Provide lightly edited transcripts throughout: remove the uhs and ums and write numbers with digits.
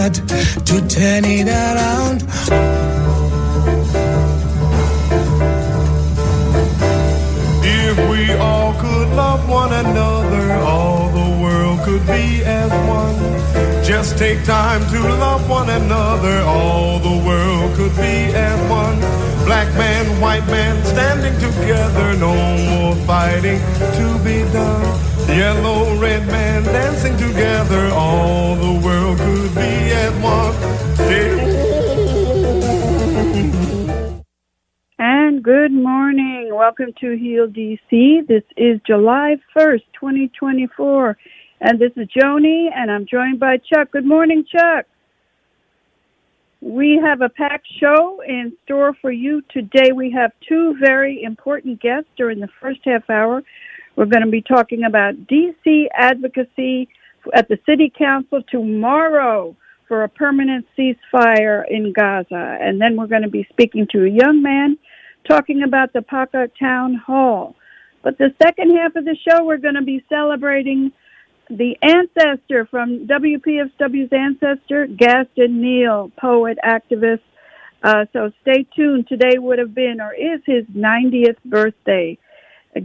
got to turn it around. If we all could love one another, all the world could be as one. Just take time to love one another, all the world could be as one. Black man, white man, standing together, no more fighting to be done. Yellow, red man, dancing together, all the world could be as one. And good morning. Welcome to Heal DC. This is July 1st, 2024. And this is Joni, and I'm joined by Chuck. Good morning, Chuck. We have a packed show in store for you today. We have two very important guests during the first half hour. We're going to be talking about DC advocacy at the City Council tomorrow for a permanent ceasefire in Gaza. And then we're going to be speaking to a young man talking about the Paca Town Hall. But the second half of the show, we're going to be celebrating the ancestor from WPFW's ancestor, Gaston Neal, poet, activist. So stay tuned. Today would have been or is his 90th birthday,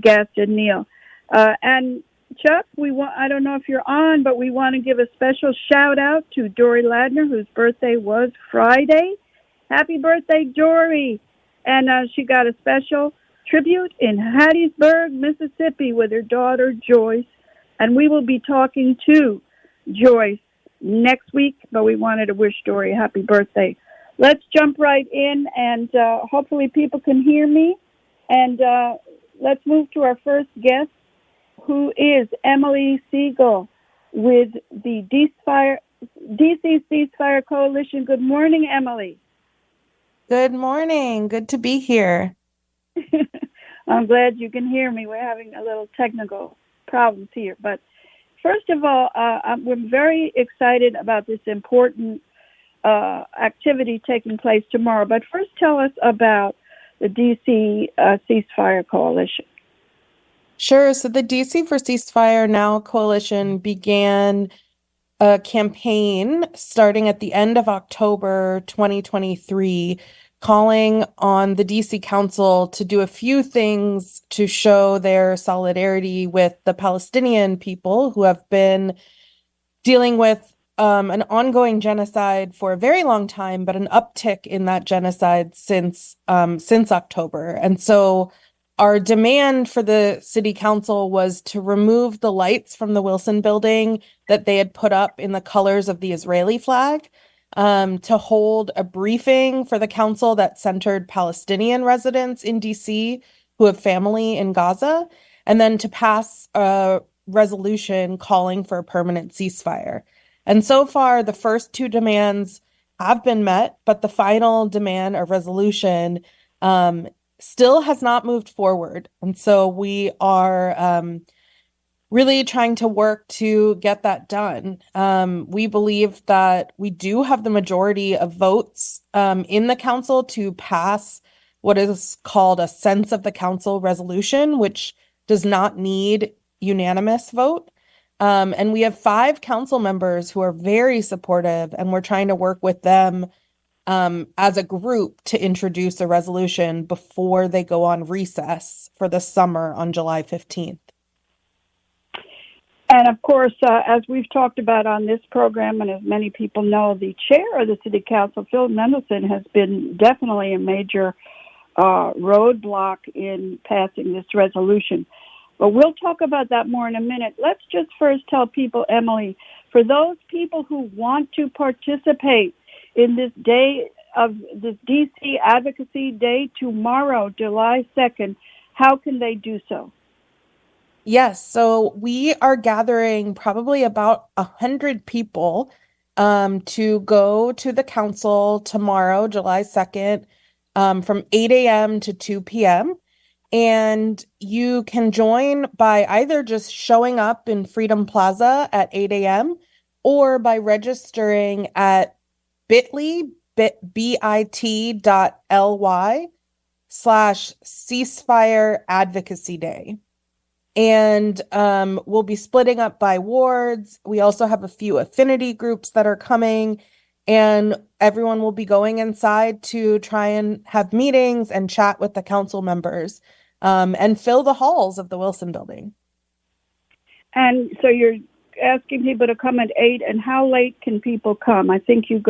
Gaston Neal. And Chuck, I don't know if you're on, but we want to give a special shout out to Dory Ladner, whose birthday was Friday. Happy birthday, Dory. And she got a special tribute in Hattiesburg, Mississippi with her daughter, Joyce. And we will be talking to Joyce next week, but we wanted to wish Dory a happy birthday. Let's jump right in, and hopefully people can hear me. And let's move to our first guest, who is Emily Siegel with the DC Ceasefire Coalition. Good morning, Emily. Good morning. Good to be here. I'm glad you can hear me. We're having a little technical problems here. But first of all, we're very excited about this important activity taking place tomorrow. But first, tell us about the DC Ceasefire Coalition. Sure. So the DC for Ceasefire Now Coalition began a campaign starting at the end of October 2023, calling on the DC Council to do a few things to show their solidarity with the Palestinian people who have been dealing with an ongoing genocide for a very long time, but an uptick in that genocide since October. And so our demand for the City Council was to remove the lights from the Wilson building that they had put up in the colors of the Israeli flag, to hold a briefing for the council that centered Palestinian residents in DC who have family in Gaza, and then to pass a resolution calling for a permanent ceasefire. And so far, the first two demands have been met, but the final demand, a resolution, still has not moved forward. And so we are really trying to work to get that done. We believe that we do have the majority of votes in the council to pass what is called a sense of the council resolution, which does not need unanimous vote. And we have 5 council members who are very supportive, and we're trying to work with them as a group to introduce a resolution before they go on recess for the summer on July 15th. And of course, as we've talked about on this program, and as many people know, the chair of the City Council, Phil Mendelson, has been definitely a major roadblock in passing this resolution. But we'll talk about that more in a minute. Let's just first tell people, Emily, for those people who want to participate in this day of this DC Advocacy Day tomorrow, July 2nd, how can they do so? Yes, so we are gathering probably about 100 people to go to the council tomorrow, July 2nd, from 8 a.m. to 2 p.m. And you can join by either just showing up in Freedom Plaza at 8 a.m. or by registering at bit.ly/ceasefire advocacy day. And we'll be splitting up by wards. We also have a few affinity groups that are coming. and everyone will be going inside to try and have meetings and chat with the council members, and fill the halls of the Wilson Building. And so you're asking people to come at 8, and how late can people come? I think you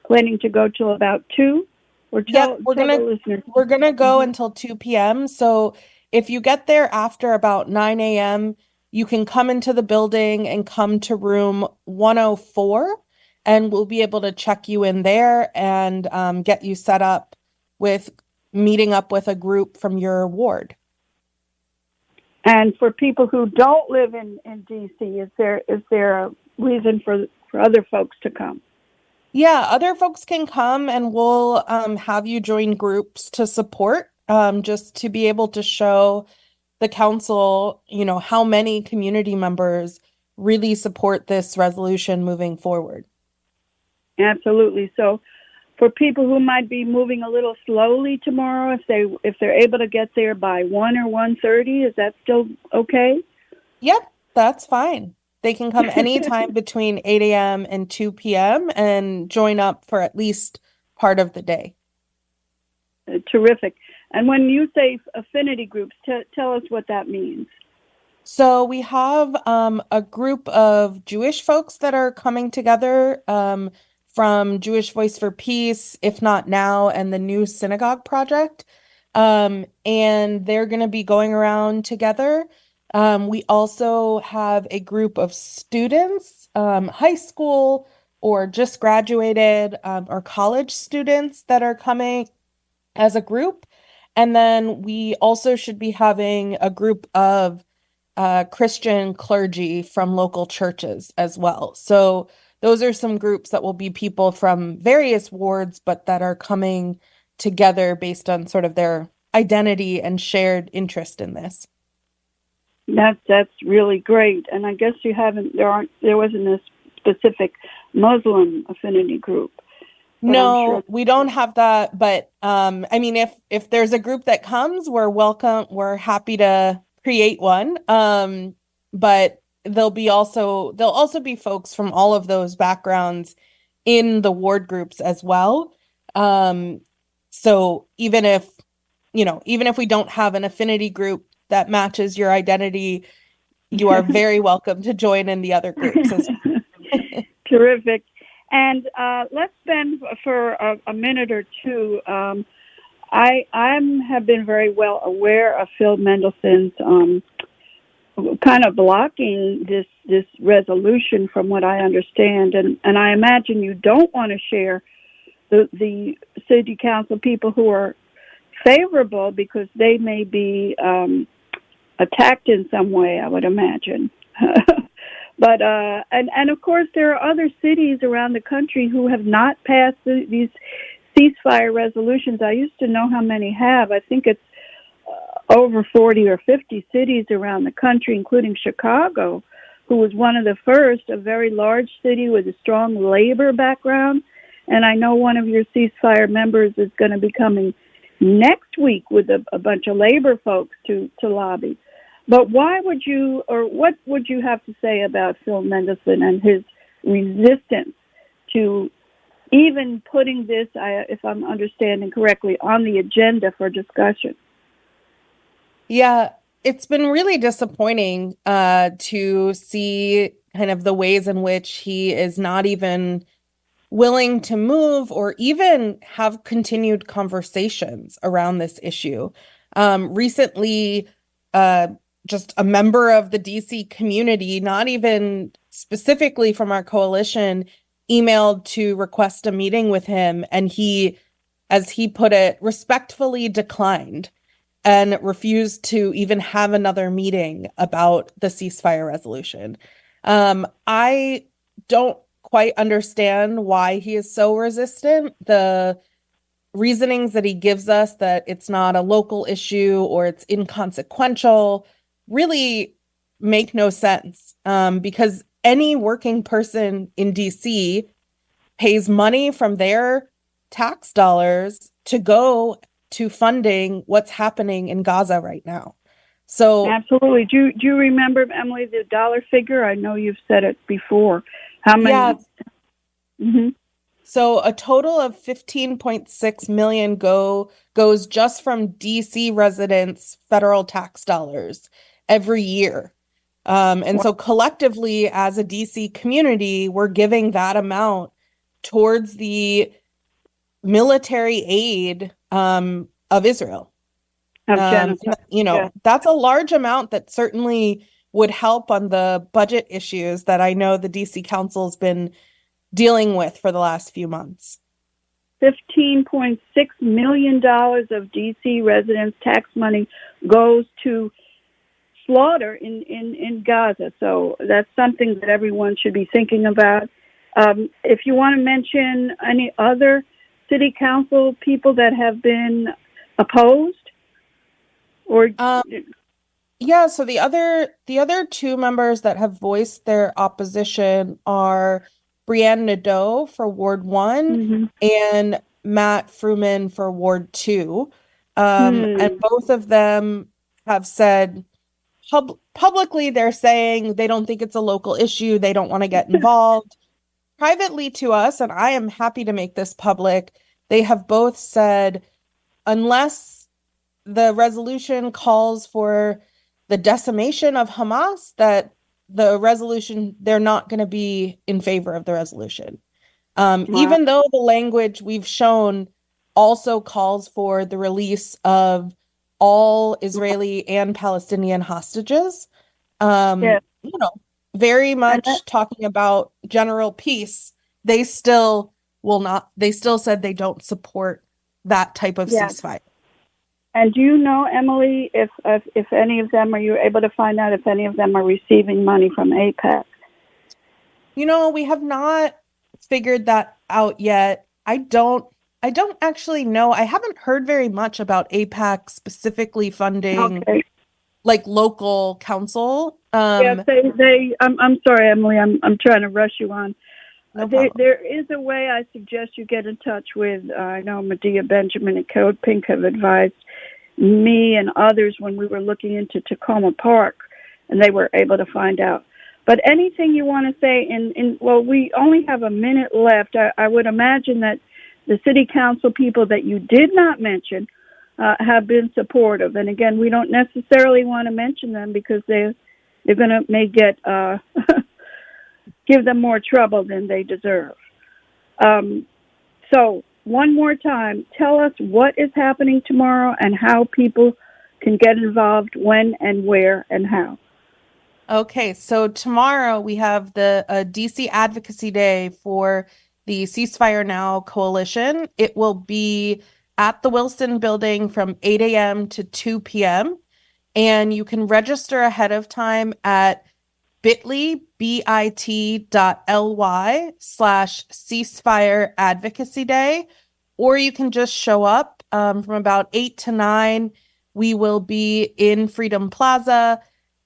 planning to go till about 2, or tell the listeners. We're gonna go until 2 p.m. So if you get there after about 9 a.m., you can come into the building and come to room 104, and we'll be able to check you in there and get you set up with meeting up with a group from your ward. And for people who don't live in D.C., is there a reason for other folks to come? Yeah, other folks can come, and we'll have you join groups to support, just to be able to show the council, how many community members really support this resolution moving forward. Absolutely. So for people who might be moving a little slowly tomorrow, if they're able to get there by 1 or 1:30, is that still okay? Yep, that's fine. They can come anytime between 8 a.m. and 2 p.m. and join up for at least part of the day. Terrific. And when you say affinity groups, tell us what that means. So we have a group of Jewish folks that are coming together, from Jewish Voice for Peace, If Not Now, and the New Synagogue Project. And they're going to be going around together. We also have a group of students, high school or just graduated, or college students that are coming as a group. And then we also should be having a group of Christian clergy from local churches as well. So those are some groups that will be people from various wards, but that are coming together based on sort of their identity and shared interest in this. That's really great. And I guess there wasn't a specific Muslim affinity group. No, we don't have that. But I mean, if there's a group that comes, we're welcome. We're happy to create one. But there'll also be folks from all of those backgrounds in the ward groups as well. So even if we don't have an affinity group that matches your identity, you are very welcome to join in the other groups as well. Terrific. And let's spend for a minute or two. I have been very well aware of Phil Mendelssohn's kind of blocking this resolution, from what I understand, and I imagine you don't want to share the city council people who are favorable, because they may be attacked in some way, I would imagine. But and of course there are other cities around the country who have not passed these ceasefire resolutions. I used to know how many have. I think it's over 40 or 50 cities around the country, including Chicago, who was one of the first, a very large city with a strong labor background. And I know one of your ceasefire members is going to be coming next week with a bunch of labor folks to lobby. But what would you have to say about Phil Mendelssohn and his resistance to even putting this, if I'm understanding correctly, on the agenda for discussion? Yeah, it's been really disappointing to see kind of the ways in which he is not even willing to move or even have continued conversations around this issue. Recently, just a member of the DC community, not even specifically from our coalition, emailed to request a meeting with him, and he, as he put it, respectfully declined and refused to even have another meeting about the ceasefire resolution. I don't quite understand why he is so resistant. The reasonings that he gives us, that it's not a local issue or it's inconsequential, really make no sense, because any working person in DC pays money from their tax dollars to go to funding what's happening in Gaza right now. So absolutely. Do you remember, Emily, the dollar figure? I know you've said it before. How many? Yeah. Mm-hmm. So a total of 15.6 million goes just from DC residents' federal tax dollars every year. And Wow. so collectively, as a DC community, we're giving that amount towards the military aid of Israel. Of genocide. Yeah. That's a large amount that certainly would help on the budget issues that I know the DC Council's been dealing with for the last few months. $15.6 million of DC residents' tax money goes to slaughter in Gaza. So that's something that everyone should be thinking about. If you want to mention any other city council people that have been opposed or Yeah, so the other two members that have voiced their opposition are Brianne Nadeau for Ward 1 Mhm. and Matt Fruman for Ward 2. And Hmm. both of them have said publicly they're saying they don't think it's a local issue, they don't want to get involved. Privately to us, and I am happy to make this public, they have both said unless the resolution calls for the decimation of Hamas, that the resolution, they're not going to be in favor of the resolution. Wow. Even though the language we've shown also calls for the release of all Israeli and Palestinian hostages, Yeah. very And that, much talking about general peace, they still they still said they don't support that type of yeah. ceasefire. And do you know, Emily, if any of them, are you able to find out if any of them are receiving money from APAC? We have not figured that out yet. I don't actually know. I haven't heard very much about APAC specifically funding Okay. like local council. Yes, I'm sorry, Emily. I'm trying to rush you on. No problem. There is a way I suggest you get in touch with. I know Medea Benjamin and Code Pink have advised me and others when we were looking into Tacoma Park, and they were able to find out. But anything you want to say well, we only have a minute left. I would imagine that the city council people that you did not mention have been supportive. And again, we don't necessarily want to mention them because they're going to may get give them more trouble than they deserve. So one more time, tell us what is happening tomorrow and how people can get involved, when and where and how. Okay, so tomorrow we have the DC Advocacy Day for the Ceasefire Now Coalition. It will be at the Wilson Building from 8 a.m. to 2 p.m. And you can register ahead of time at bit.ly/ceasefire advocacy day, or you can just show up from about 8 to 9. We will be in Freedom Plaza.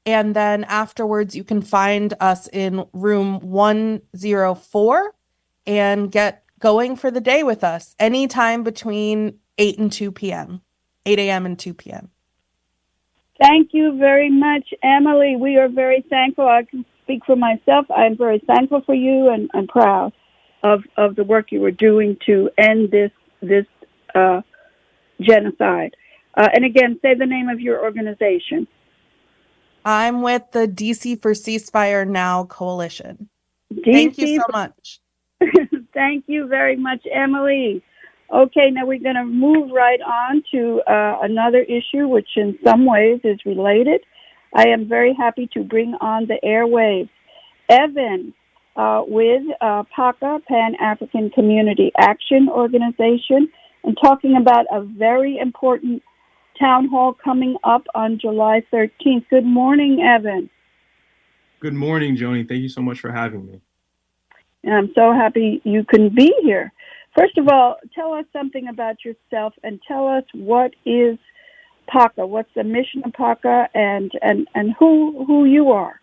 And then afterwards, you can find us in room 104 and get going for the day with us anytime between 8 and 2 p.m., 8 a.m. and 2 p.m. Thank you very much, Emily. We are very thankful. I can speak for myself. I'm very thankful for you and I'm proud of the work you were doing to end this genocide. And again, say the name of your organization. I'm with the DC for Ceasefire Now Coalition. Thank you DC. so much. Thank you very much, Emily. Okay, now we're going to move right on to another issue, which in some ways is related. I am very happy to bring on the airwaves Evan with PACA, Pan-African Community Action Organization, and talking about a very important town hall coming up on July 13th. Good morning, Evan. Good morning, Joni. Thank you so much for having me. And I'm so happy you can be here. First of all, tell us something about yourself and tell us what is PACA, what's the mission of PACA, and who you are.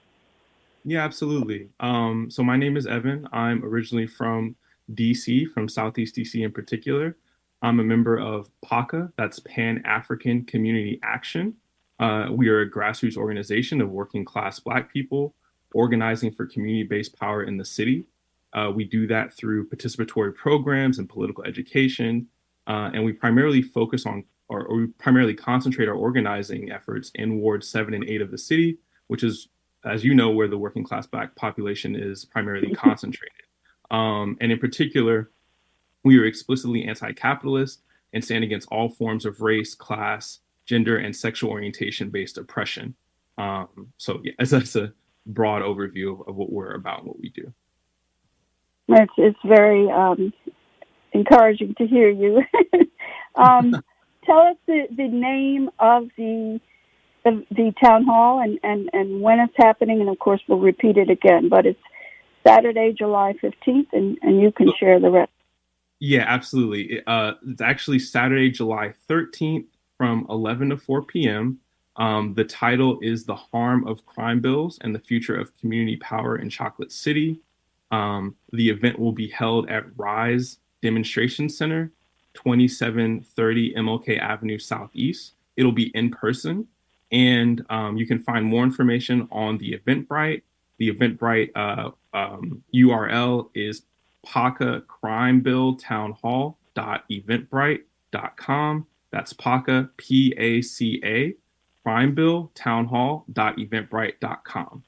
Yeah, absolutely. So my name is Evan. I'm originally from DC, from Southeast DC in particular. I'm a member of PACA, that's Pan-African Community Action. We are a grassroots organization of working class Black people organizing for community-based power in the city. We do that through participatory programs and political education. And we primarily focus on, or we primarily concentrate our organizing efforts in Wards 7 and 8 of the city, which is, as you know, where the working class Black population is primarily concentrated. And in particular, we are explicitly anti-capitalist and stand against all forms of race, class, gender, and sexual orientation-based oppression. So yeah, that's a broad overview of what we're about and what we do. It's very encouraging to hear you. Tell us the name of the town hall and when it's happening, and of course we'll repeat it again. But it's Saturday, July 15th, and you can share the rest. Yeah, absolutely. It's actually Saturday, July 13th from 11 to 4 p.m. The title is The Harm of Crime Bills and the Future of Community Power in Chocolate City. The event will be held at Rise Demonstration Center, 2730 MLK Avenue Southeast. It'll be in person, and you can find more information on the Eventbrite. The Eventbrite URL is PACA-crimebilltownhall.eventbrite.com. That's PACA, PACA, crimebilltownhall.eventbrite.com.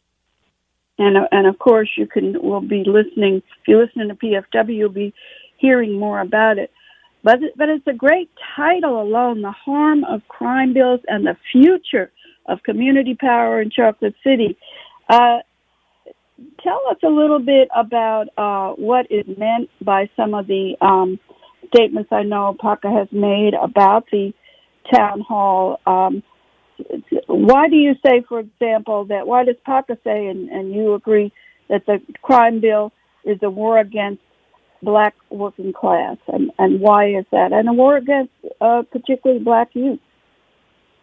And of course, we'll be listening. If you're listening to PFW, you'll be hearing more about it. But it's a great title alone, The Harm of Crime Bills and the Future of Community Power in Chocolate City. Tell us a little bit about what is meant by some of the statements I know PACA has made about the town hall. Why do you say, for example, why does PACA say, and you agree, that the crime bill is a war against Black working class, and why is that? And a war against particularly Black youth?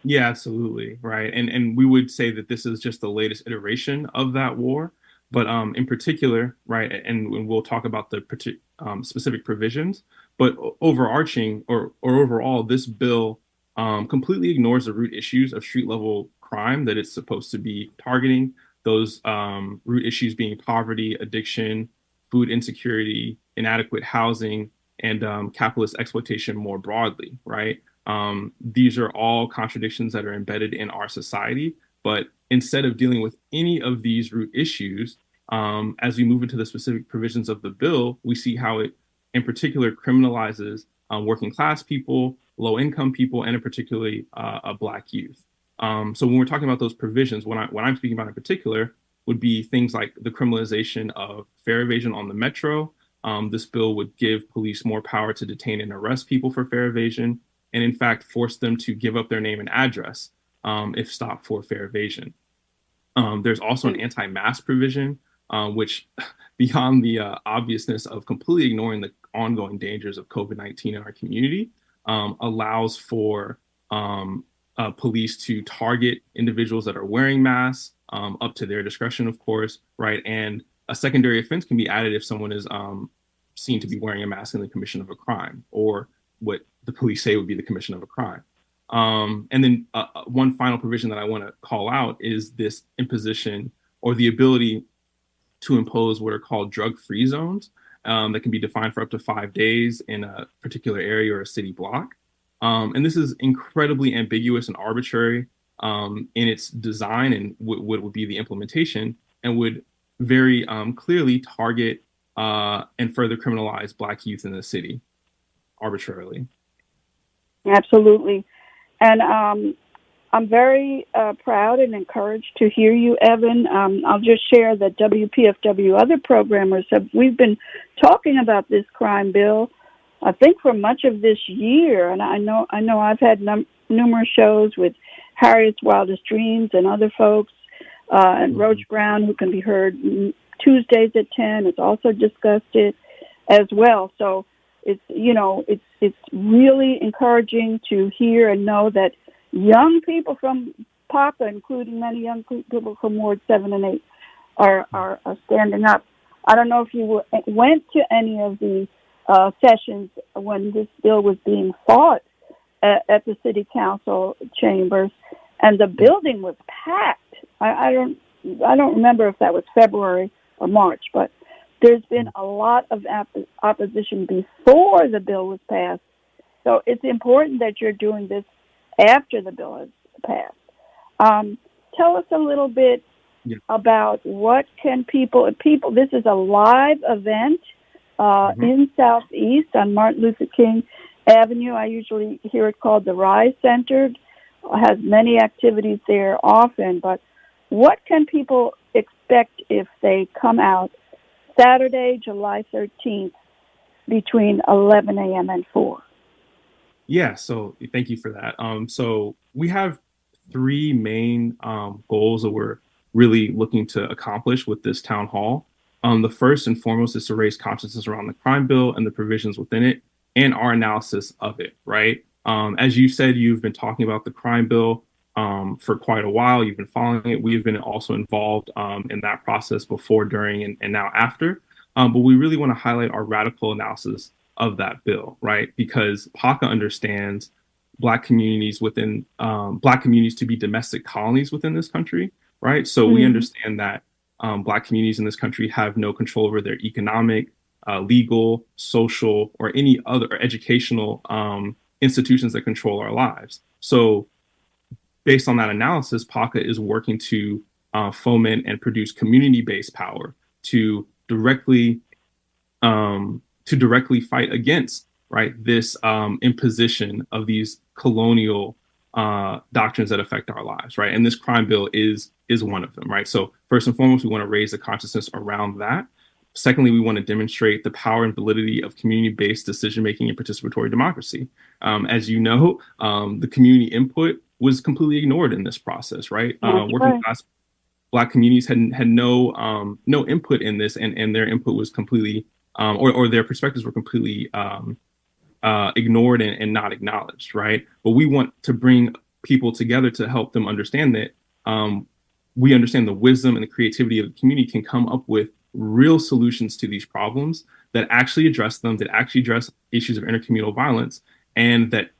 Yeah, absolutely. Right. And we would say that this is just the latest iteration of that war. But in particular, right, and we'll talk about the specific provisions, but overarching or overall, this bill completely ignores the root issues of street level crime that it's supposed to be targeting. Those root issues being poverty, addiction, food insecurity, inadequate housing, and capitalist exploitation more broadly, right? These are all contradictions that are embedded in our society. But instead of dealing with any of these root issues, as we move into the specific provisions of the bill, we see how it, in particular, criminalizes working class people, low income people, and in particularly Black youth. So when we're talking about those provisions, what I'm speaking about in particular would be things like the criminalization of fare evasion on the metro. This bill would give police more power to detain and arrest people for fare evasion, and in fact force them to give up their name and address if stopped for fare evasion. There's also an anti-mask provision, which, beyond the obviousness of completely ignoring the ongoing dangers of COVID-19 in our community, allows for police to target individuals that are wearing masks, up to their discretion, of course, right? And a secondary offense can be added if someone is seen to be wearing a mask in the commission of a crime, or what the police say would be the commission of a crime. And then one final provision that I want to call out is this imposition or the ability to impose what are called drug-free zones that can be defined for up to 5 days in a particular area or a city block. And this is incredibly ambiguous and arbitrary in its design and what would be the implementation, and would very clearly target and further criminalize Black youth in the city arbitrarily. Absolutely. And I'm very proud and encouraged to hear you, Evan. I'll just share that WPFW other programmers we've been talking about this crime bill, I think, for much of this year. And I know I've had numerous shows with Harriet's Wildest Dreams and other folks, and Roach Brown, who can be heard Tuesdays at 10, has also discussed it as well. So it's really encouraging to hear and know that young people from PACA, including many young people from Ward 7 and 8, are standing up. I don't know if you went to any of the sessions when this bill was being fought at the city council chambers, and the building was packed. I don't remember if that was February or March, but There's been a lot of opposition before the bill was passed. So it's important that you're doing this after the bill is passed. Tell us a little bit about what can people, this is a live event in Southeast on Martin Luther King Avenue. I usually hear it called the Rise Center. It has many activities there often, but what can people expect if they come out Saturday, July 13th, between 11 a.m. and 4? Yeah, so thank you for that. So we have three main goals that we're really looking to accomplish with this town hall. The first and foremost is to raise consciousness around the crime bill and the provisions within it and our analysis of it, right? As you said, you've been talking about the crime bill for quite a while. You've been following it. We've been also involved in that process before, during, and now after. But we really want to highlight our radical analysis of that bill, right? Because PACA understands Black communities to be domestic colonies within this country, right? So we understand that Black communities in this country have no control over their economic, legal, social, or any other educational institutions that control our lives. So based on that analysis, PACA is working to foment and produce community-based power to directly fight against, right, this imposition of these colonial doctrines that affect our lives, right? And this crime bill is one of them, right? So first and foremost, we want to raise the consciousness around that. Secondly, we want to demonstrate the power and validity of community-based decision-making and participatory democracy. As you know, the community input was completely ignored in this process, right? Working class Black communities had no input in this, and their input was completely, or their perspectives were completely ignored and not acknowledged, right? But we want to bring people together to help them understand that we understand the wisdom and the creativity of the community can come up with real solutions to these problems that actually address them, that actually address issues of intercommunal violence, and that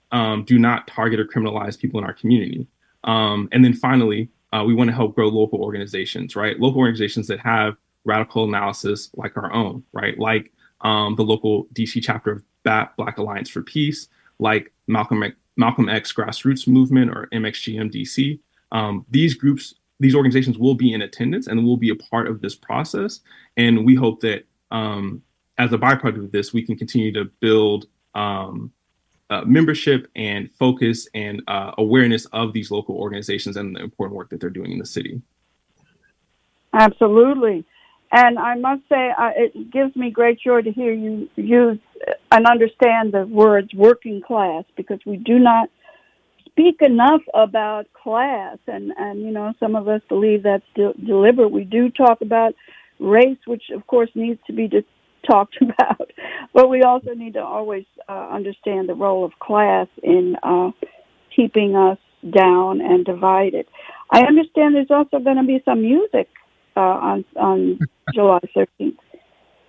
do not target or criminalize people in our community. And then finally, we want to help grow local organizations, right? Local organizations that have radical analysis like our own, right? Like the local DC chapter of BAT, Black Alliance for Peace, like Malcolm X Grassroots Movement, or MXGM DC. These organizations will be in attendance and will be a part of this process. And we hope that as a byproduct of this, we can continue to build membership and focus and awareness of these local organizations and the important work that they're doing in the city. Absolutely. And I must say, it gives me great joy to hear you use and understand the words working class, because we do not speak enough about class. And you know, some of us believe that's deliberate. We do talk about race, which of course needs to be talked about, but we also need to always understand the role of class in keeping us down and divided. I understand there's also going to be some music on July 13th.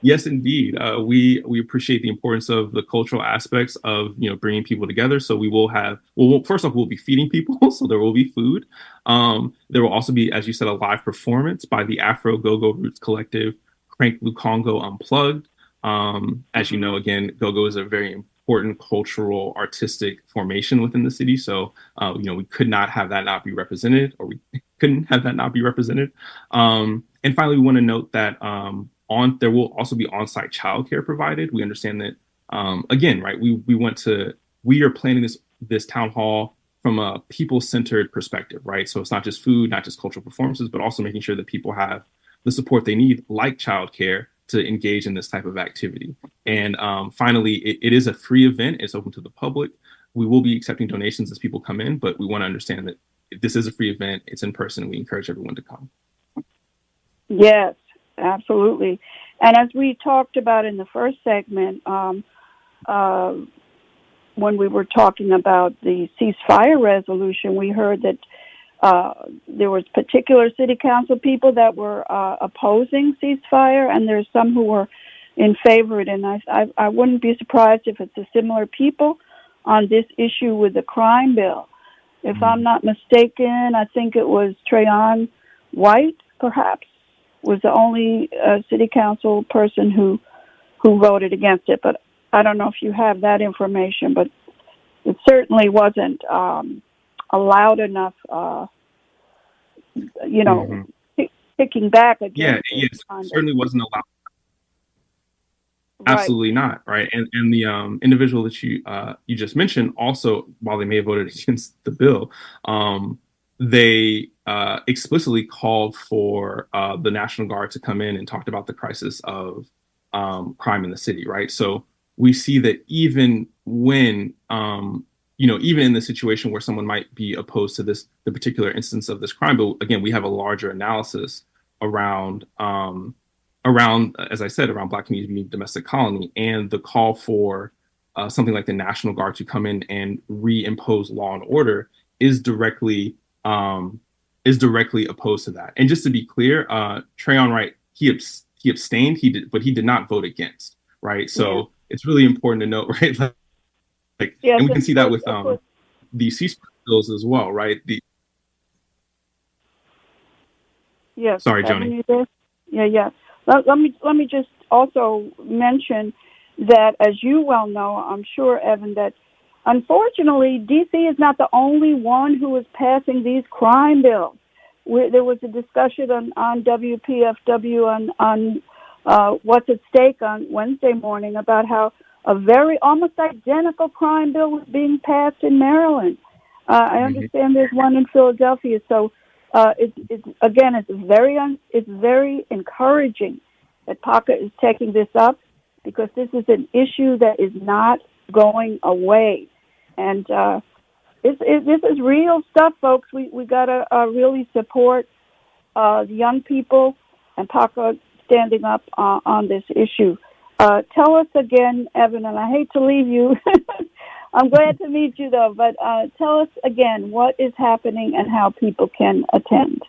Yes, indeed. We appreciate the importance of the cultural aspects of, you know, bringing people together. So we will have, well, first off, we'll be feeding people. So there will be food. There will also be, as you said, a live performance by the Afro Go-Go Roots Collective, Crank Lukongo Unplugged. As you know, again, go-go is a very important cultural, artistic formation within the city. So, you know, we could not have that not be represented, or we couldn't have that not be represented. And finally, we want to note that there will also be on-site childcare provided. We understand that, again, right, we are planning this town hall from a people-centered perspective, right? So it's not just food, not just cultural performances, but also making sure that people have the support they need, like childcare, to engage in this type of activity. And finally, it is a free event. It's open to the public. We will be accepting donations as people come in, but we want to understand that this is a free event. It's in person. We encourage everyone to come. Yes, absolutely. And as we talked about in the first segment, when we were talking about the ceasefire resolution, we heard that there was particular city council people that were opposing ceasefire, and there's some who were in favor of it. And I wouldn't be surprised if it's a similar people on this issue with the crime bill. If I'm not mistaken, I think it was Trayon White, perhaps, was the only city council person who voted against it. But I don't know if you have that information, but it certainly wasn't a loud enough, kicking back against Yeah, yes, certainly wasn't allowed. Right. Absolutely not, right? And the individual that you just mentioned also, while they may have voted against the bill, they explicitly called for the National Guard to come in and talked about the crisis of crime in the city, right? So we see that even when even in the situation where someone might be opposed to the particular instance of this crime, but again, we have a larger analysis around as I said, around Black community domestic colony, and the call for something like the National Guard to come in and reimpose law and order is directly opposed to that. And just to be clear, Trayon Wright, he abstained, but he did not vote against, right? So it's really important to note, right? Yes, and we can see that with the ceasefire bills as well, right? Yes. Sorry, Joni. Yeah. Let me just also mention that, as you well know, I'm sure, Evan, that unfortunately D.C. is not the only one who is passing these crime bills. There was a discussion on WPFW on what's at stake on Wednesday morning about how a very almost identical crime bill was being passed in Maryland. I understand there's one in Philadelphia. So it's very encouraging that PACA is taking this up, because this is an issue that is not going away, and this is real stuff, folks. We gotta really support the young people and PACA standing up on this issue. Tell us again, Evan, and I hate to leave you. I'm glad to meet you, though, but tell us again what is happening and how people can attend.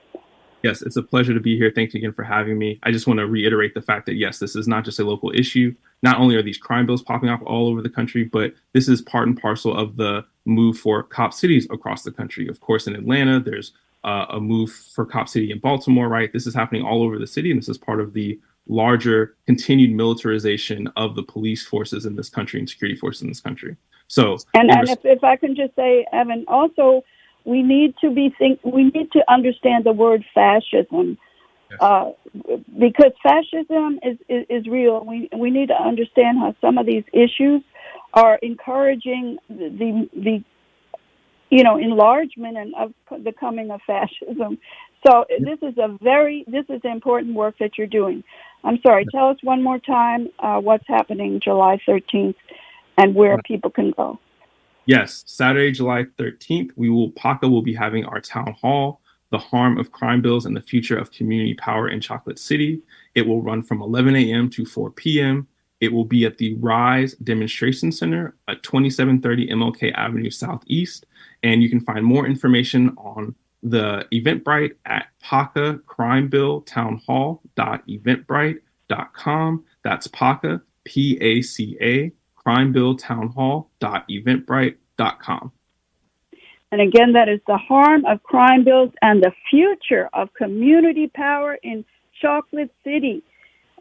Yes, it's a pleasure to be here. Thanks again for having me. I just want to reiterate the fact that, yes, this is not just a local issue. Not only are these crime bills popping up all over the country, but this is part and parcel of the move for cop cities across the country. Of course, in Atlanta, there's a move for cop city in Baltimore, right? This is happening all over the city, and this is part of the larger continued militarization of the police forces in this country and security forces in this country. So, and if I can just say, Evan, also we need to understand the word fascism, because fascism is real. We need to understand how some of these issues are encouraging the enlargement and of the coming of fascism. So this is important work that you're doing. I'm sorry. Tell us one more time what's happening July 13th and where people can go. Yes, Saturday, July 13th, PACA will be having our town hall, The Harm of Crime Bills and the Future of Community Power in Chocolate City. It will run from 11 a.m. to 4 p.m. It will be at the RISE Demonstration Center at 2730 MLK Avenue Southeast. And you can find more information on the Eventbrite at pacacrimebilltownhall.eventbrite.com. That's PACA, PACA, crimebilltownhall.eventbrite.com. And again, that is The Harm of Crime Bills and the Future of Community Power in Chocolate City.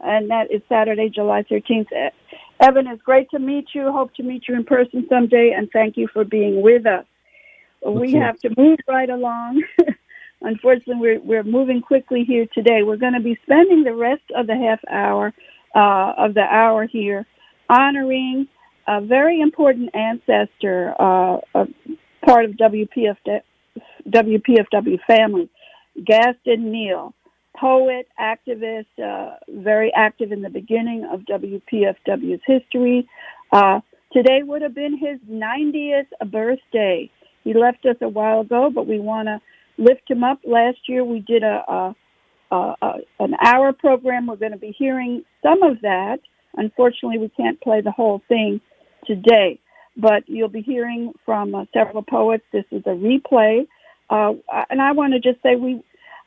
And that is Saturday, July 13th. Evan, it's great to meet you. Hope to meet you in person someday, and thank you for being with us. We have to move right along. Unfortunately, we're moving quickly here today. We're going to be spending the rest of the half hour of the hour here honoring a very important ancestor, a part of WPFW family, Gaston Neal, poet, activist, very active in the beginning of WPFW's history. Today would have been his 90th birthday. He left us a while ago, but we want to lift him up. Last year we did an hour program. We're going to be hearing some of that. Unfortunately, we can't play the whole thing today, but you'll be hearing from several poets. This is a replay. And I want to just say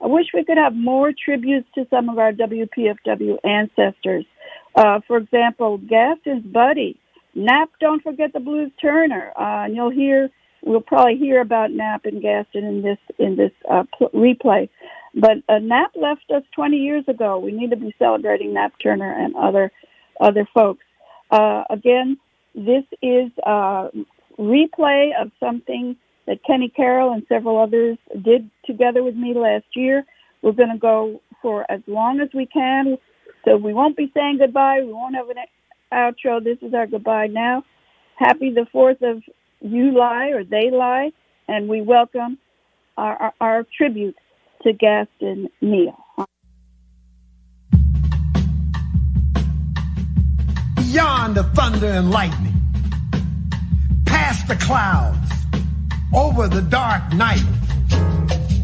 I wish we could have more tributes to some of our WPFW ancestors. For example, Gaston's buddy, Knapp, don't forget the blues Turner. And we'll probably hear about Knapp and Gaston in this replay. But Knapp left us 20 years ago. We need to be celebrating Knapp Turner and other folks. Again, this is a replay of something that Kenny Carroll and several others did together with me last year. We're going to go for as long as we can, so we won't be saying goodbye. We won't have an outro. This is our goodbye now. Happy the 4th of You Lie, or They Lie, and we welcome our tribute to Gaston Neal. Beyond the thunder and lightning, past the clouds, over the dark night,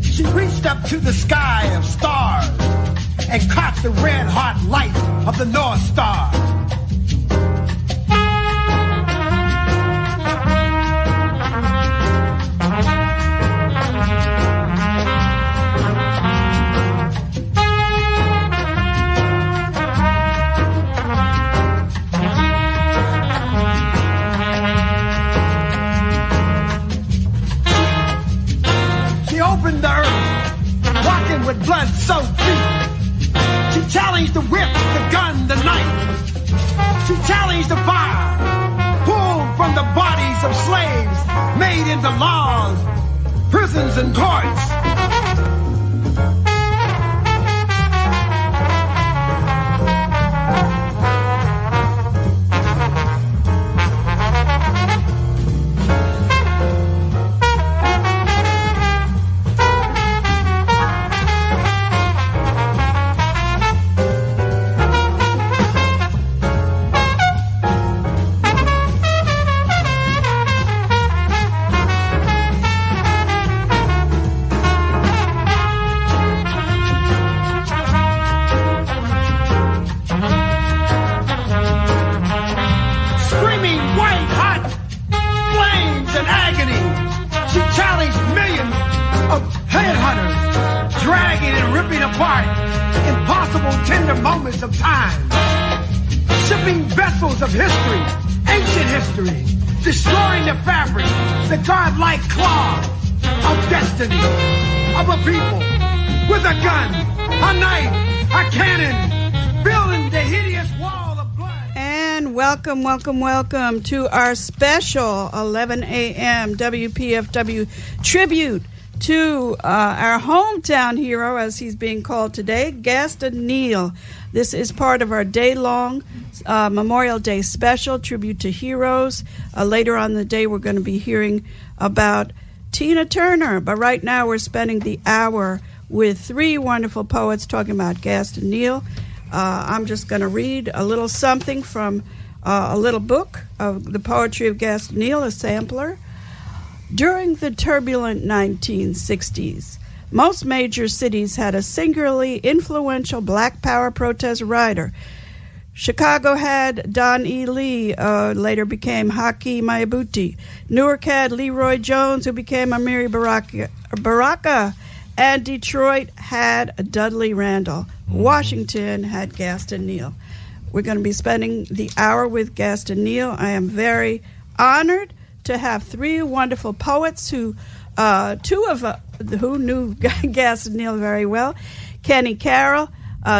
she reached up to the sky of stars and caught the red hot light of the North Star. Opened the earth, rocking with blood-soaked feet. She challenged the whip, the gun, the knife. She challenged the fire, pulled from the bodies of slaves, made into laws, prisons, and courts. Of time, shipping vessels of history, ancient history, destroying the fabric, the godlike claw of destiny of a people with a gun, a knife, a cannon, building the hideous wall of blood. And welcome to our special 11 a.m. WPFW tribute to our hometown hero, as he's being called today, Gaston Neal. This is part of our day-long Memorial Day special, tribute to heroes. Later on in the day, we're going to be hearing about Tina Turner. But right now, we're spending the hour with three wonderful poets talking about Gaston Neal. I'm just going to read a little something from a little book of the poetry of Gaston Neal, a sampler. During the turbulent 1960s, most major cities had a singularly influential Black Power protest writer. Chicago had Don E. Lee, later became Haki Mayabuti. Newark had Leroy Jones, who became Amiri Baraka. And Detroit had Dudley Randall. Washington had Gaston Neal. We're going to be spending the hour with Gaston Neal. I am very honored to have three wonderful poets who knew Gaston Neal very well. Kenny Carroll.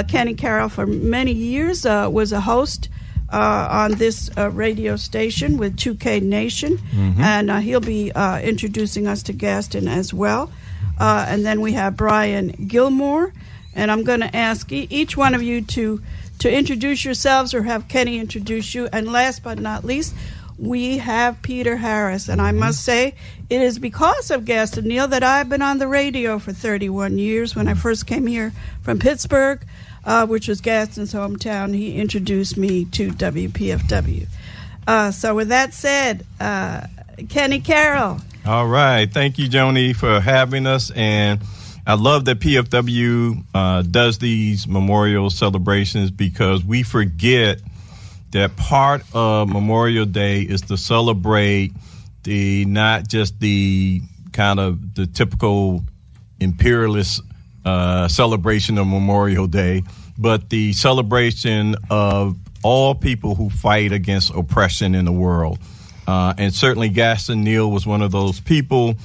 Kenny Carroll for many years was a host on this radio station with 2K Nation, and he'll be introducing us to Gaston as well. And then we have Brian Gilmore, and I'm going to ask each one of you to introduce yourselves or have Kenny introduce you. And last but not least, we have Peter Harris, and I must say it is because of Gaston Neal that I've been on the radio for 31 years. When I first came here from Pittsburgh, which was Gaston's hometown, he introduced me to WPFW. So with that said, Kenny Carroll. All right. Thank you, Joni, for having us. And I love that PFW does these memorial celebrations because we forget that part of Memorial Day is to celebrate not just the kind of the typical imperialist celebration of Memorial Day, but the celebration of all people who fight against oppression in the world. And certainly Gaston Neal was one of those people.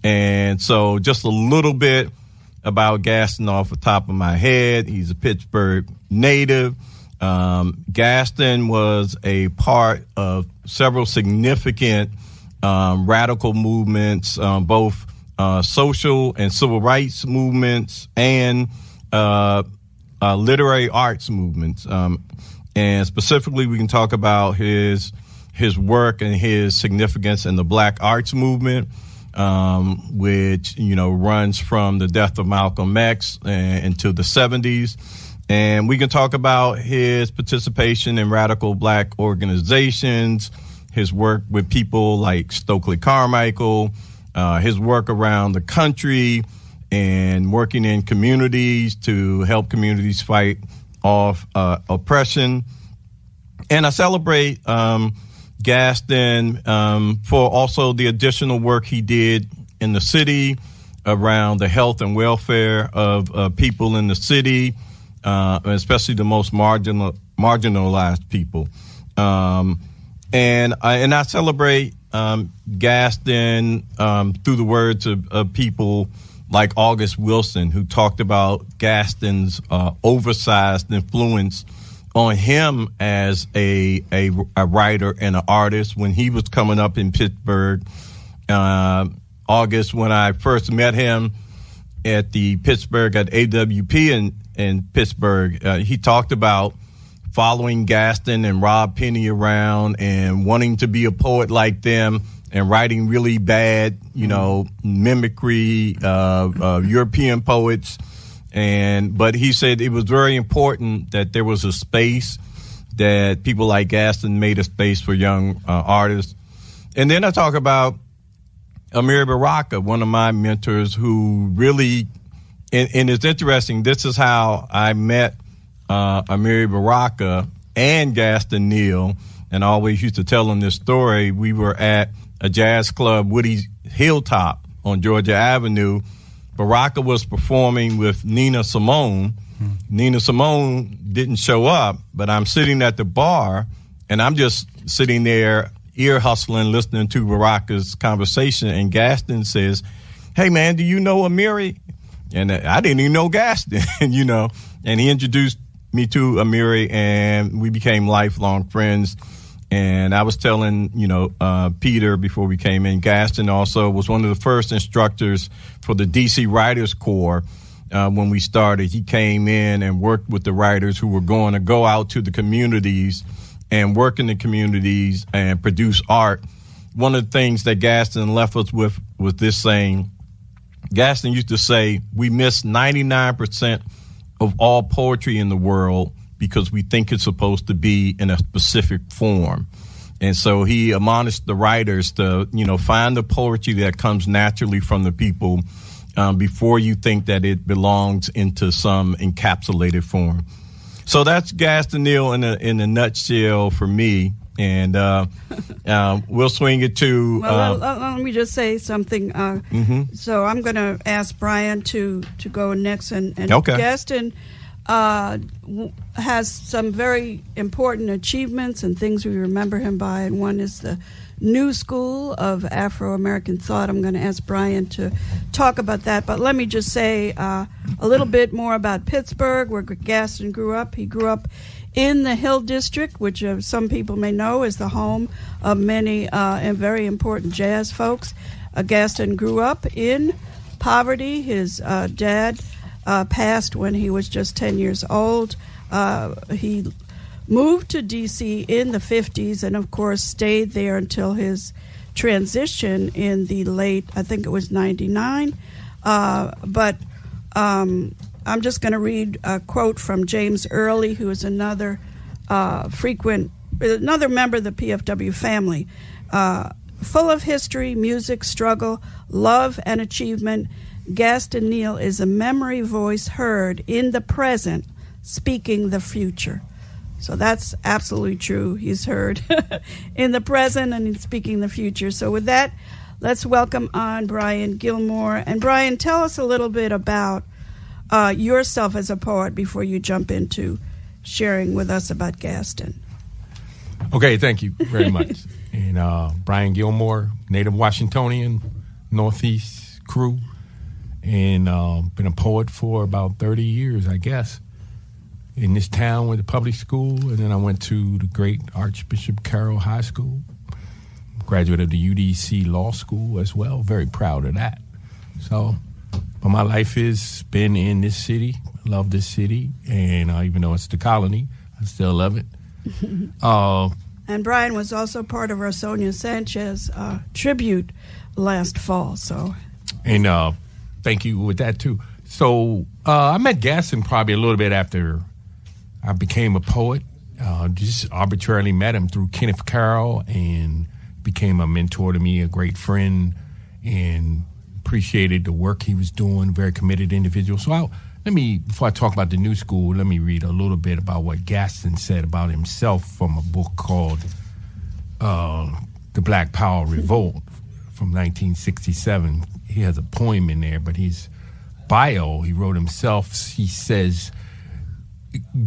And so just a little bit about Gaston off the top of my head. He's a Pittsburgh native. Gaston was a part of several significant radical movements, both social and civil rights movements and literary arts movements. And specifically, we can talk about his work and his significance in the Black arts movement, which, runs from the death of Malcolm X into the 70s. And we can talk about his participation in radical Black organizations, his work with people like Stokely Carmichael, his work around the country and working in communities to help communities fight off oppression. And I celebrate Gaston for also the additional work he did in the city around the health and welfare of people in the city, especially the most marginalized people. And I celebrate Gaston through the words of people like August Wilson, who talked about Gaston's oversized influence on him as a writer and an artist when he was coming up in Pittsburgh. August, when I first met him at AWP in Pittsburgh, he talked about following Gaston and Rob Penny around and wanting to be a poet like them and writing really bad, mimicry of European poets. But he said it was very important that there was a space, that people like Gaston made a space for young artists. And then I talk about Amiri Baraka, one of my mentors, who really, and it's interesting, this is how I met Amiri Baraka and Gaston Neal, and I always used to tell him this story. We were at a jazz club, Woody's Hilltop on Georgia Avenue. Baraka was performing with Nina Simone. Nina Simone didn't show up, but I'm sitting at the bar, and I'm just sitting there ear hustling, listening to Baraka's conversation, and Gaston says, "Hey, man, do you know Amiri?" And I didn't even know Gaston, and he introduced me to Amiri, and we became lifelong friends. And I was telling, Peter before we came in, Gaston also was one of the first instructors for the DC Writers Corps. When we started, he came in and worked with the writers who were going to go out to the communities and work in the communities and produce art. One of the things that Gaston left us with was this saying. Gaston used to say, we miss 99% of all poetry in the world because we think it's supposed to be in a specific form. And so he admonished the writers to, find the poetry that comes naturally from the people before you think that it belongs into some encapsulated form. So that's Gaston Neal in a nutshell for me. And we'll swing it to... let me just say something. So I'm going to ask Brian to go next. And okay. Gaston has some very important achievements and things we remember him by. And one is the New School of Afro-American Thought. I'm going to ask Brian to talk about that. But let me just say a little bit more about Pittsburgh, where Gaston grew up. He grew up in the Hill District, which some people may know is the home of many and very important jazz folks. Gaston grew up in poverty. His dad passed when he was just 10 years old. He moved to D.C. in the 50s and, of course, stayed there until his transition in the late, I think it was 99. But I'm just going to read a quote from James Early, who is another member of the PFW family. Full of history, music, struggle, love, and achievement, Gaston Neal is a memory voice heard in the present, speaking the future. So that's absolutely true. He's heard in the present and he's speaking the future. So with that, let's welcome on Brian Gilmore. And Brian, tell us a little bit about yourself as a poet before you jump into sharing with us about Gaston. Okay, thank you very much. And Brian Gilmore, native Washingtonian, Northeast crew. and been a poet for about 30 years, I guess. In this town, went to public school, and then I went to the great Archbishop Carroll High School. Graduate of the UDC Law School as well. Very proud of that. So, but my life has been in this city. Love this city, and even though it's the colony, I still love it. And Brian was also part of our Sonia Sanchez tribute last fall. So, and thank you with that too. So I met Gaston probably a little bit after I became a poet. Just arbitrarily met him through Kenneth Carroll and became a mentor to me, a great friend, and appreciated the work he was doing. Very committed individual. So before I talk about the new school, let me read a little bit about what Gaston said about himself from a book called The Black Power Revolt from 1967. He has a poem in there, but his bio, he wrote himself, he says,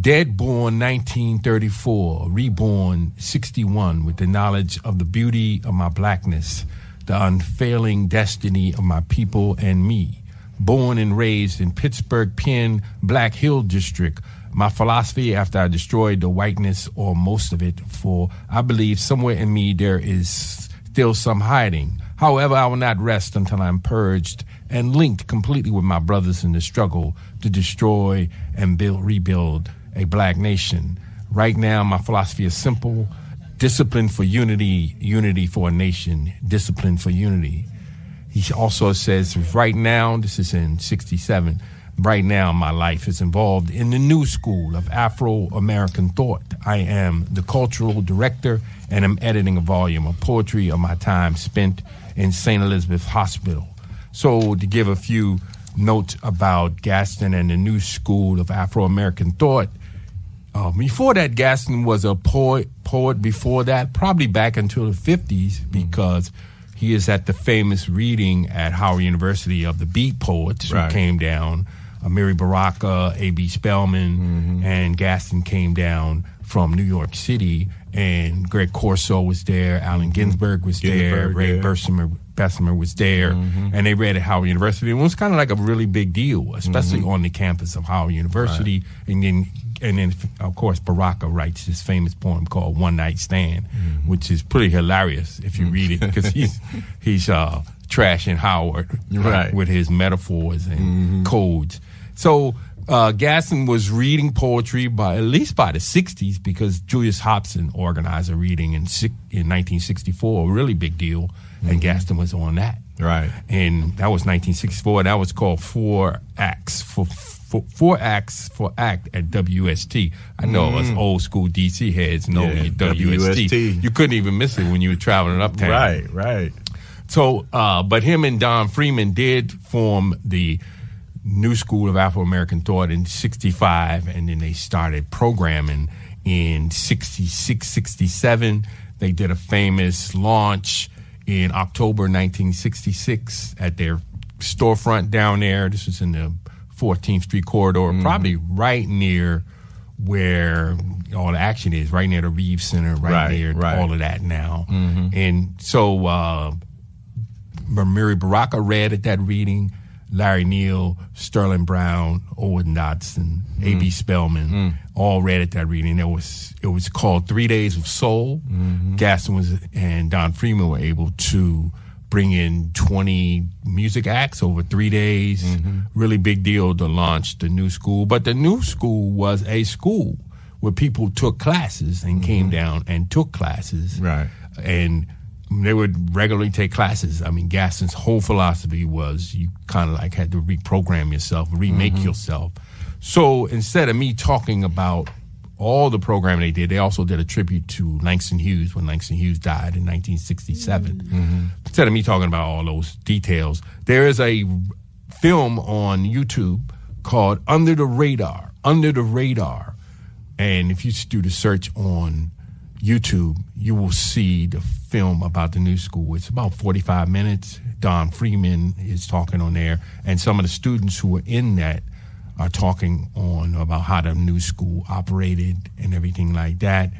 dead born 1934, reborn 61 with the knowledge of the beauty of my blackness, the unfailing destiny of my people and me. Born and raised in Pittsburgh, Penn, Black Hill District. My philosophy after I destroyed the whiteness or most of it, for I believe somewhere in me there is still some hiding. However, I will not rest until I'm purged and linked completely with my brothers in the struggle to destroy and rebuild a black nation. Right now, my philosophy is simple. Discipline for unity, unity for a nation, discipline for unity. He also says, right now, this is in 67, right now my life is involved in the new school of Afro-American thought. I am the cultural director and I'm editing a volume of poetry of my time spent in St. Elizabeth Hospital. So to give a few notes about Gaston and the new school of Afro-American thought, before that, Gaston was a poet before that, probably back until the 50s, because he is at the famous reading at Howard University of the Beat Poets who came down. Mary Baraka, A.B. Spellman, and Gaston came down from New York City, and Greg Corso was there, Allen Ginsberg was there, Ray Bessemer was there, and they read at Howard University. It was kind of like a really big deal, especially on the campus of Howard University. And then, of course, Baraka writes this famous poem called One Night Stand, which is pretty hilarious if you read it, because he's trashing Howard with his metaphors and codes. So Gaston was reading poetry at least by the 60s, because Julius Hobson organized a reading in 1964, a really big deal, and Gaston was on that. Right. And that was 1964. That was called Four Acts for Act at WST. I know us old school DC heads know WST. You couldn't even miss it when you were traveling uptown. Right. So, but him and Don Freeman did form the New School of Afro-American Thought in 65, and then they started programming in 66, 67. They did a famous launch in October 1966 at their storefront down there. This was in the 14th Street corridor, probably right near where all the action is, right near the Reeves Center, right near all of that now. And so Mary Baraka read at that reading, Larry Neal, Sterling Brown, Owen Dodson, A.B. Spellman, all read at that reading. It was called 3 Days of Soul. Gaston and Don Freeman were able to bring in 20 music acts over 3 days. Really big deal to launch the new school. But the new school was a school where people took classes and came down and took classes. Right. And they would regularly take classes. I mean, Gaston's whole philosophy was you kind of like had to reprogram yourself, remake yourself. So instead of me talking about all the programming they did, they also did a tribute to Langston Hughes when Langston Hughes died in 1967. Instead of me talking about all those details, there is a film on YouTube called Under the Radar. And if you do the search on YouTube, you will see the film about the new school. It's about 45 minutes. Don Freeman is talking on there, and some of the students who were in that are talking on about how the new school operated and everything like that.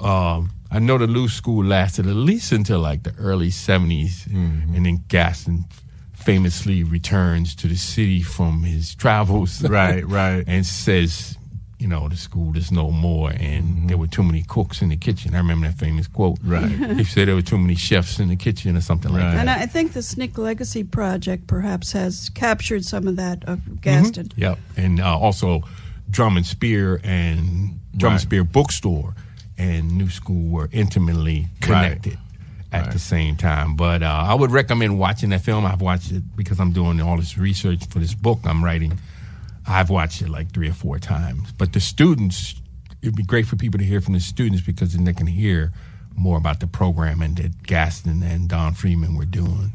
I know the new school lasted at least until like the early 70s, and then Gaston famously returns to the city from his travels. Right. And says, the school is no more, and there were too many cooks in the kitchen. I remember that famous quote. Right. He said there were too many chefs in the kitchen or something like that. And I think the SNCC Legacy Project perhaps has captured some of that of Gaston. Yep. And also Drum and Spear and Drum and Spear Bookstore and New School were intimately connected at the same time. But I would recommend watching that film. I've watched it because I'm doing all this research for this book I'm writing. I've watched it like 3 or 4 times. But the students, it'd be great for people to hear from the students because then they can hear more about the programming that Gaston and Don Freeman were doing.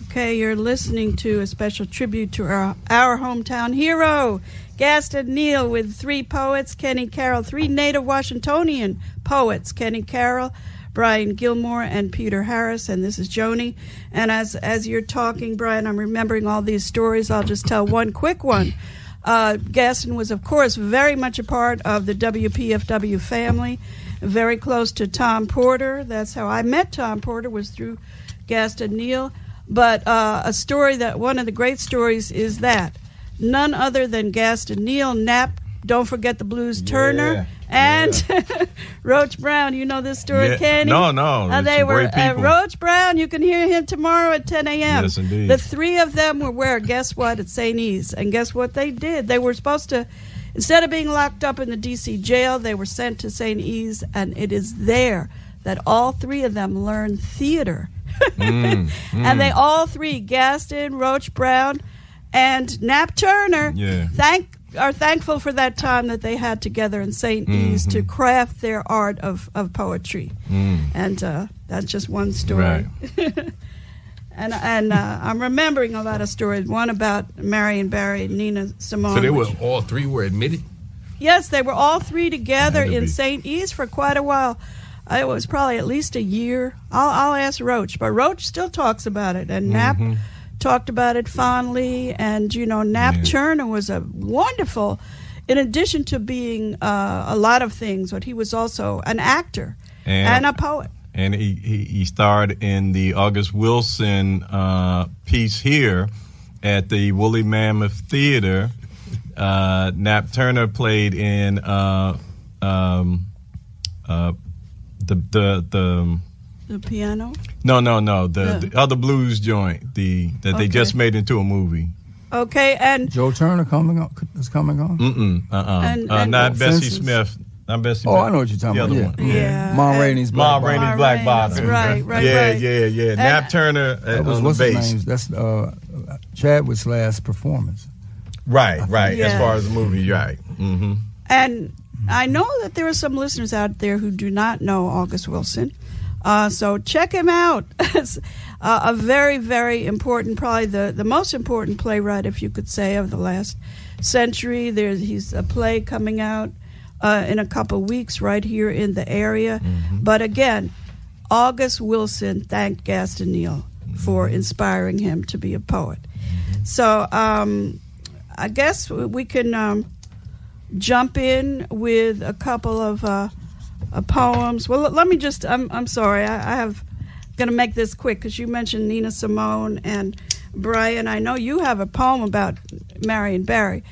Okay, you're listening to a special tribute to our hometown hero, Gaston Neal, with 3 poets, Kenny Carroll, 3 native Washingtonian poets, Kenny Carroll, Brian Gilmore, and Peter Harris, and this is Joni. And as you're talking, Brian, I'm remembering all these stories. I'll just tell one quick one. Gaston was, of course, very much a part of the WPFW family, very close to Tom Porter. That's how I met Tom Porter, was through Gaston Neal. But one of the great stories is that none other than Gaston Neal, Knapp, don't forget the Blues Turner, and Roach Brown. You know this story, Kenny? No. They were Roach Brown. You can hear him tomorrow at 10 a.m. Yes, indeed. The 3 of them were where? Guess what? At St. E's. And guess what they did? They were supposed to, instead of being locked up in the D.C. jail, they were sent to St. E's, and it is there that all 3 of them learned theater. And they all 3, Gaston, Roach Brown, and Knapp Turner, are thankful for that time that they had together in St. E's to craft their art of poetry. And that's just one story. Right. and I'm remembering a lot of stories. One about Marion Barry and Nina Simone. So they were all 3 were admitted? Yes, they were all 3 together in St. E's for quite a while. It was probably at least a year. I'll ask Roach, but Roach still talks about it, and Knapp talked about it fondly. And Knapp Turner was a wonderful, in addition to being a lot of things, but he was also an actor and a poet. And he starred in the August Wilson piece here at the Woolly Mammoth Theater. Knapp Turner played in the piano? No. The other blues joint they just made into a movie. Okay, and Joe Turner is coming on? And not Bessie Smith. Not Bessie Smith. I know what you're talking about. Yeah. Ma Rainey's Black Bottom. Right. Yeah. Nap Turner on the bass. That's Chadwick's last performance. Right. As far as the movie, right. Mm-hmm. And I know that there are some listeners out there who do not know August Wilson. So check him out. It's a very, very important, probably the most important playwright, if you could say, of the last century. He's a play coming out in a couple weeks right here in the area. Mm-hmm. But again, August Wilson thanked Gaston Neal for inspiring him to be a poet. Mm-hmm. So I guess we can jump in with a couple of poems. Well, let me just, I'm sorry, I have going to make this quick because you mentioned Nina Simone and Brian. I know you have a poem about Marion Barry.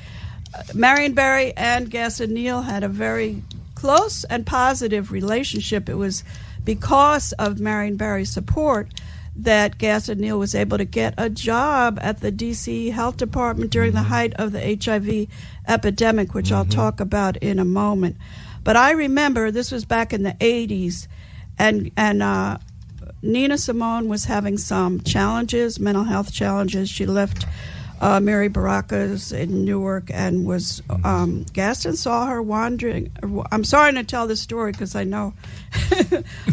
Marion Barry and Gaston Neal had a very close and positive relationship. It was because of Marion Barry's support that Gaston Neal was able to get a job at the D.C. Health Department during the height of the HIV epidemic, which I'll talk about in a moment. But I remember this was back in the 80s, and Nina Simone was having some challenges, mental health challenges. She left Mary Baracus in Newark and was Gaston saw her wandering. I'm sorry to tell this story because I know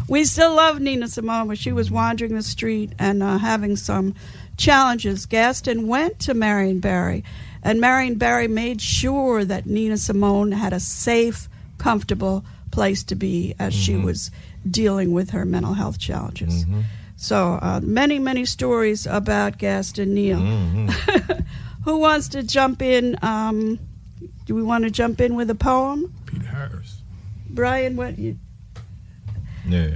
we still love Nina Simone, but she was wandering the street and having some challenges. Gaston went to Marion Barry, and Marion Barry made sure that Nina Simone had a safe, comfortable place to be as she was dealing with her mental health challenges. So many, many stories about Gaston Neal. Who wants to jump in? Do we want to jump in with a poem? Peter Harris. Brian, what? Yeah.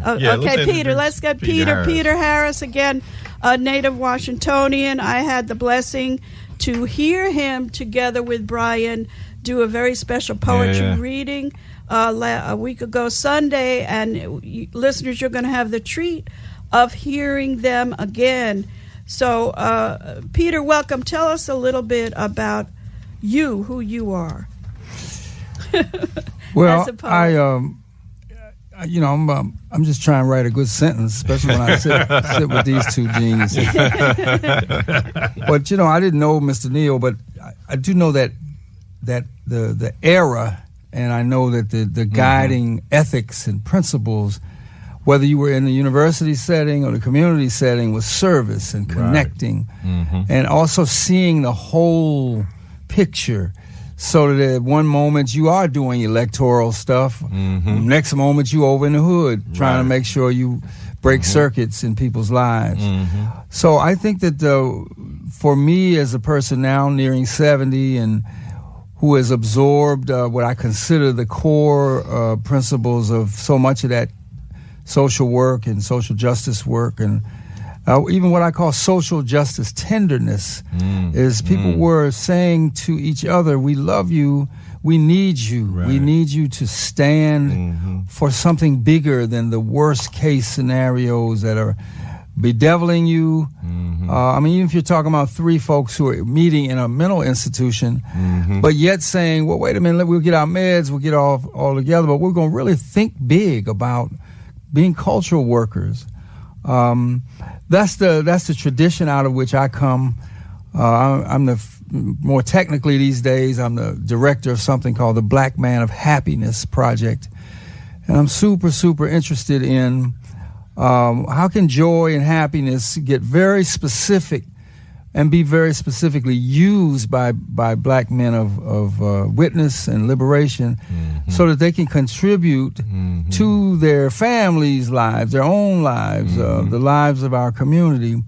Okay, Peter. Let's get Peter Harris again. a native Washingtonian. I had the blessing to hear him together with Brian do a very special poetry reading a week ago Sunday, and listeners, you're going to have the treat of hearing them again. So, Peter, welcome. Tell us a little bit about you, who you are. Well, I'm just trying to write a good sentence, especially when I sit with these two geniuses. But I didn't know Mr. Neal, but I do know that the era, and I know that the guiding ethics and principles, whether you were in the university setting or the community setting, was service and connecting, and also seeing the whole picture. So that at one moment you are doing electoral stuff, next moment you over in the hood trying to make sure you break circuits in people's lives. So I think that for me as a person now nearing 70 and who has absorbed what I consider the core principles of so much of that social work and social justice work, and even what I call social justice tenderness, is people were saying to each other, we love you, we need you, we need you to stand for something bigger than the worst case scenarios that are bedeviling you. I mean, even if you're talking about three folks who are meeting in a mental institution, but yet saying, well, wait a minute, we'll get our meds, we'll get all together, but we're going to really think big about being cultural workers. That's the tradition out of which I come. I'm more technically these days, I'm the director of something called the Black Man of Happiness Project. And I'm super, super interested in how can joy and happiness get very specific and be very specifically used by black men of witness and liberation, so that they can contribute to their families' lives, their own lives, the lives of our community.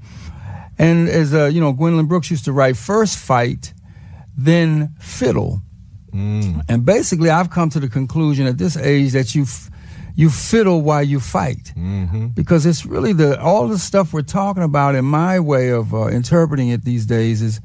And as Gwendolyn Brooks used to write, first fight, then fiddle. And basically, I've come to the conclusion at this age that you fiddle while you fight, because it's really all the stuff we're talking about. In my way of interpreting it these days is,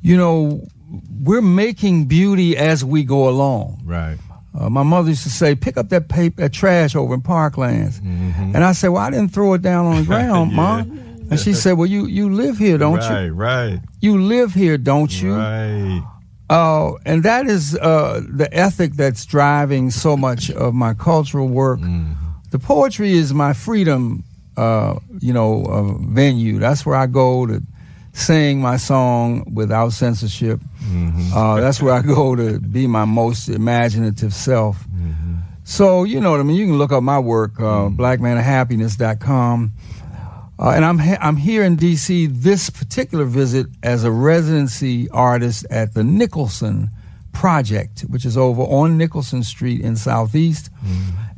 we're making beauty as we go along. Right. My mother used to say, "Pick up that trash over in Parklands," and I said, "Well, I didn't throw it down on the ground, Mom." And she said, "Well, you live here, don't you? Right. You live here, don't you?" Right. And that is the ethic that's driving so much of my cultural work. The poetry is my freedom, venue. That's where I go to sing my song without censorship. That's where I go to be my most imaginative self. So, you know what I mean? You can look up my work, blackmanofhappiness.com. And I'm here in D.C. this particular visit as a residency artist at the Nicholson Project, which is over on Nicholson Street in Southeast.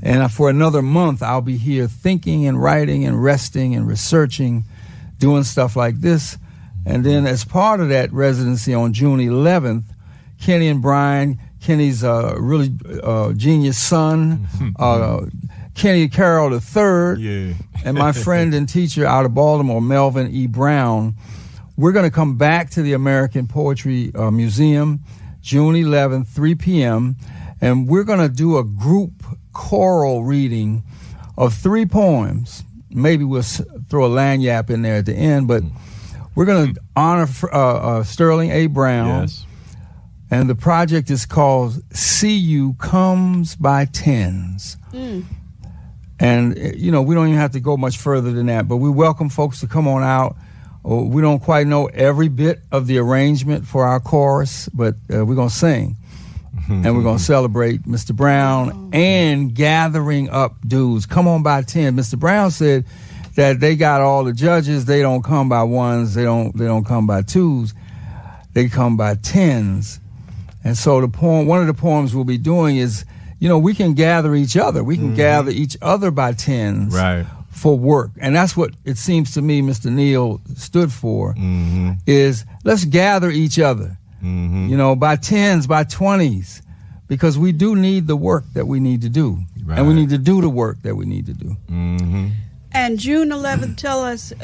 And for another month, I'll be here thinking and writing and resting and researching, doing stuff like this. And then as part of that residency on June 11th, Kenny and Brian, Kenny's really genius son, Kenny Carroll III, and my friend and teacher out of Baltimore, Melvin E. Brown, we're going to come back to the American Poetry Museum, June 11th, 3 p.m., and we're going to do a group choral reading of 3 poems. Maybe we'll throw a lagniappe in there at the end, but we're going to honor Sterling A. Brown. Yes. And the project is called See You Comes by Tens. And, we don't even have to go much further than that, but we welcome folks to come on out. We don't quite know every bit of the arrangement for our chorus, but we're going to sing. And we're going to celebrate Mr. Brown and gathering up dudes. Come on by 10. Mr. Brown said that they got all the judges. They don't come by ones. They don't come by twos. They come by tens. And so one of the poems we'll be doing is, we can gather each other. We can gather each other by tens for work. And that's what it seems to me Mr. Neal stood for, is let's gather each other, by tens, by 20s, because we do need the work that we need to do. And we need to do the work that we need to do. And June 11th, tell us,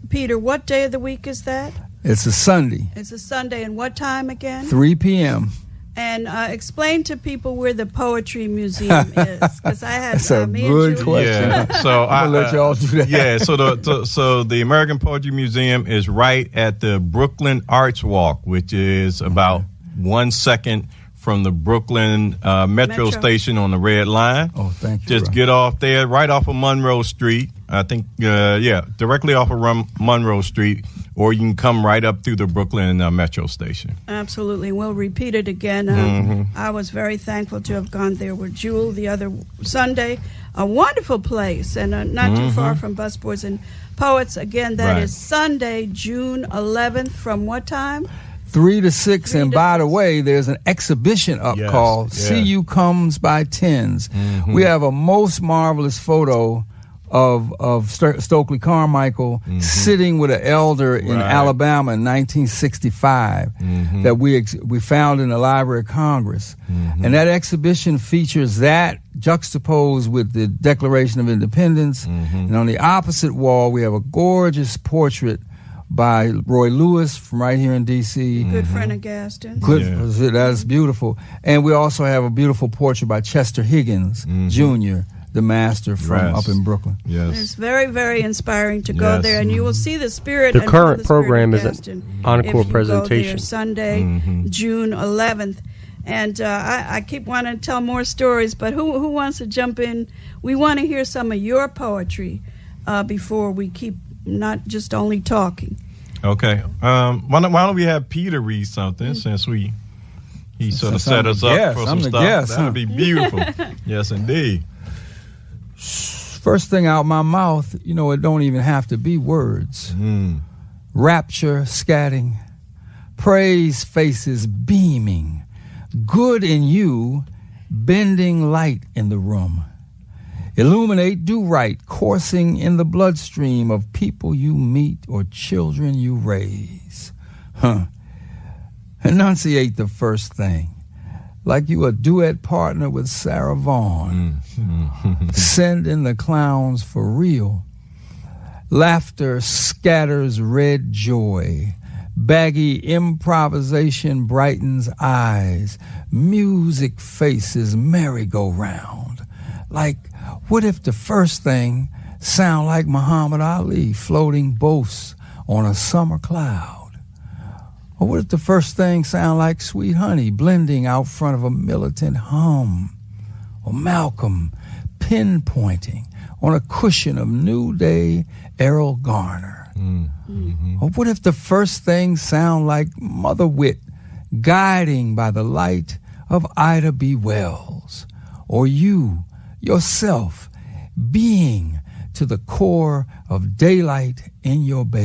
Peter, what day of the week is that? It's a Sunday. It's a Sunday, and what time again? 3 p.m. And explain to people where the Poetry Museum is, because I had That's a good question. Yeah, so I'll let y'all do that. Yeah, so the American Poetry Museum is right at the Brooklyn Arts Walk, which is about 1 second from the Brooklyn Metro Station on the Red Line. Oh, thank you. Just bro. get off there, right off of Monroe Street. I think, directly off of Monroe Street, or you can come right up through the Brooklyn Metro Station. Absolutely. We'll repeat it again. I was very thankful to have gone there with Jewel the other Sunday. A wonderful place, and not too far from Busboys and Poets. Again, that is Sunday, June 11th, from what time? 3 to 6, and by the way, there's an exhibition up called See You Comes by Tens. We have a most marvelous photo of Stokely Carmichael sitting with an elder in Alabama in 1965 that we found in the Library of Congress. And that exhibition features that juxtaposed with the Declaration of Independence. And on the opposite wall, we have a gorgeous portrait by Roy Lewis from right here in D.C. Good friend of Gaston. That's beautiful. And we also have a beautiful portrait by Chester Higgins, Jr., the master from up in Brooklyn. It's very, very inspiring to go there, and you will see the spirit. The current the program is Gaston an encore if you presentation. Go there Sunday, June 11th. And I keep wanting to tell more stories, but who wants to jump in? We want to hear some of your poetry before we keep not just only talking. Okay. Why don't we have Peter read something since he sort of set us up for some stuff. That would be beautiful. Yes, indeed. First thing out my mouth, it don't even have to be words. Rapture scatting, praise faces beaming, good in you, bending light in the room. Illuminate, do right, coursing in the bloodstream of people you meet or children you raise. Enunciate the first thing, like you a duet partner with Sarah Vaughan. Send in the clowns for real. Laughter scatters red joy. Baggy improvisation brightens eyes. Music faces merry-go-round. Like, what if the first thing sound like Muhammad Ali floating boasts on a summer cloud? Or what if the first thing sound like Sweet Honey blending out front of a militant hum? Or Malcolm pinpointing on a cushion of New Day Errol Garner? Or what if the first thing sound like Mother Wit guiding by the light of Ida B. Wells? Or you, yourself, being to the core of daylight in your baby?